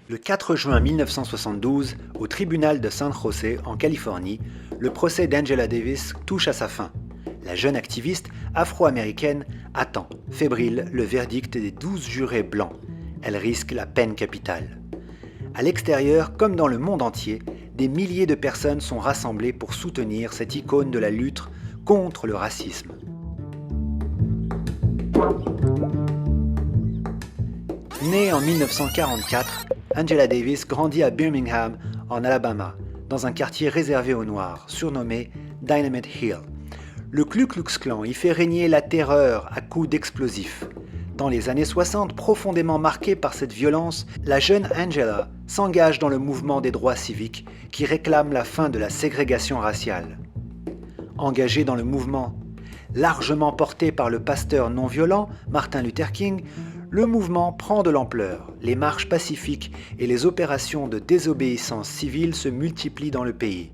Le 4 juin 1972, au tribunal de San José, en Californie, le procès d'Angela Davis touche à sa fin. La jeune activiste afro-américaine attend, fébrile, le verdict des 12 jurés blancs. Elle risque la peine capitale. À l'extérieur, comme dans le monde entier, des milliers de personnes sont rassemblées pour soutenir cette icône de la lutte contre le racisme. Née en 1944, Angela Davis grandit à Birmingham, en Alabama, dans un quartier réservé aux Noirs, surnommé Dynamite Hill. Le Ku Klux Klan y fait régner la terreur à coups d'explosifs. Dans les années 60, profondément marquée par cette violence, la jeune Angela s'engage dans le mouvement des droits civiques qui réclame la fin de la ségrégation raciale. Engagée dans le mouvement largement porté par le pasteur non-violent Martin Luther King, le mouvement prend de l'ampleur. Les marches pacifiques et les opérations de désobéissance civile se multiplient dans le pays.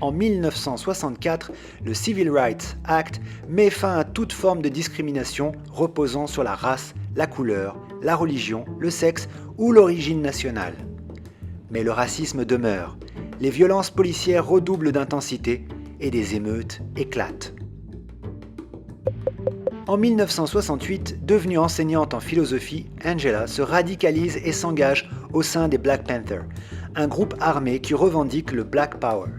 En 1964, le Civil Rights Act met fin à toute forme de discrimination reposant sur la race, la couleur, la religion, le sexe ou l'origine nationale. Mais le racisme demeure, les violences policières redoublent d'intensité et des émeutes éclatent. En 1968, devenue enseignante en philosophie, Angela se radicalise et s'engage au sein des Black Panthers, un groupe armé qui revendique le Black Power.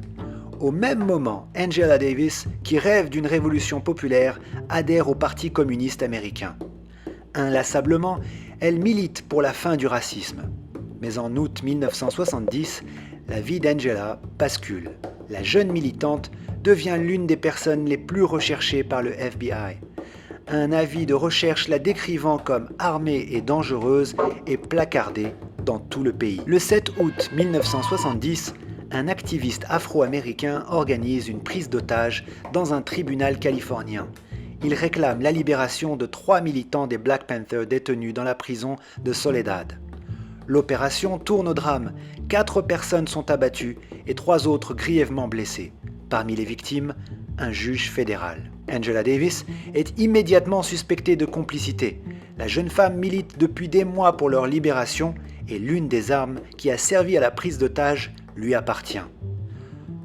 Au même moment, Angela Davis, qui rêve d'une révolution populaire, adhère au Parti communiste américain. Inlassablement, elle milite pour la fin du racisme. Mais en août 1970, la vie d'Angela bascule. La jeune militante devient l'une des personnes les plus recherchées par le FBI. Un avis de recherche la décrivant comme armée et dangereuse est placardé dans tout le pays. Le 7 août 1970, un activiste afro-américain organise une prise d'otage dans un tribunal californien. Il réclame la libération de 3 militants des Black Panthers détenus dans la prison de Soledad. L'opération tourne au drame. 4 personnes sont abattues et 3 autres grièvement blessées. Parmi les victimes, un juge fédéral. Angela Davis est immédiatement suspectée de complicité. La jeune femme milite depuis des mois pour leur libération et l'une des armes qui a servi à la prise d'otage lui appartient.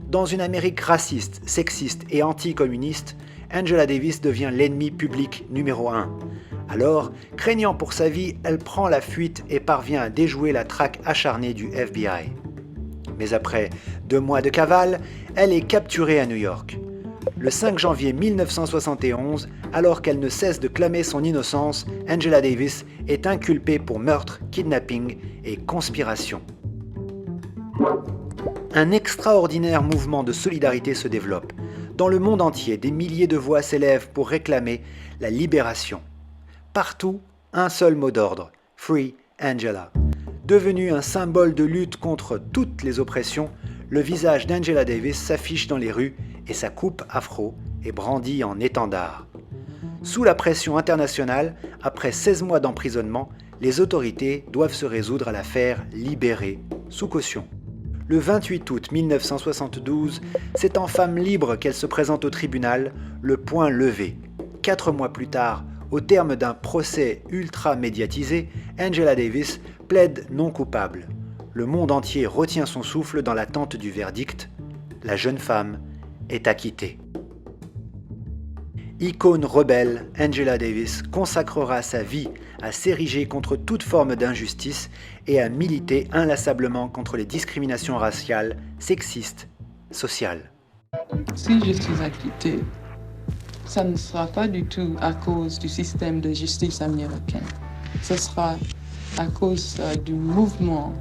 Dans une Amérique raciste, sexiste et anticommuniste, Angela Davis devient l'ennemi public numéro 1. Alors, craignant pour sa vie, elle prend la fuite et parvient à déjouer la traque acharnée du FBI. Mais après 2 mois de cavale, elle est capturée à New York. Le 5 janvier 1971, alors qu'elle ne cesse de clamer son innocence, Angela Davis est inculpée pour meurtre, kidnapping et conspiration. Un extraordinaire mouvement de solidarité se développe. Dans le monde entier, des milliers de voix s'élèvent pour réclamer la libération. Partout, un seul mot d'ordre, Free Angela. Devenu un symbole de lutte contre toutes les oppressions, le visage d'Angela Davis s'affiche dans les rues et sa coupe afro est brandie en étendard. Sous la pression internationale, après 16 mois d'emprisonnement, les autorités doivent se résoudre à la faire libérer, sous caution. Le 28 août 1972, c'est en femme libre qu'elle se présente au tribunal, le poing levé. 4 mois plus tard, au terme d'un procès ultra médiatisé, Angela Davis plaide non coupable. Le monde entier retient son souffle dans l'attente du verdict. La jeune femme est acquittée. Icône rebelle, Angela Davis consacrera sa vie à s'ériger contre toute forme d'injustice et à militer inlassablement contre les discriminations raciales, sexistes, sociales. Si je suis acquittée, ça ne sera pas du tout à cause du système de justice américain. Ce sera à cause du mouvement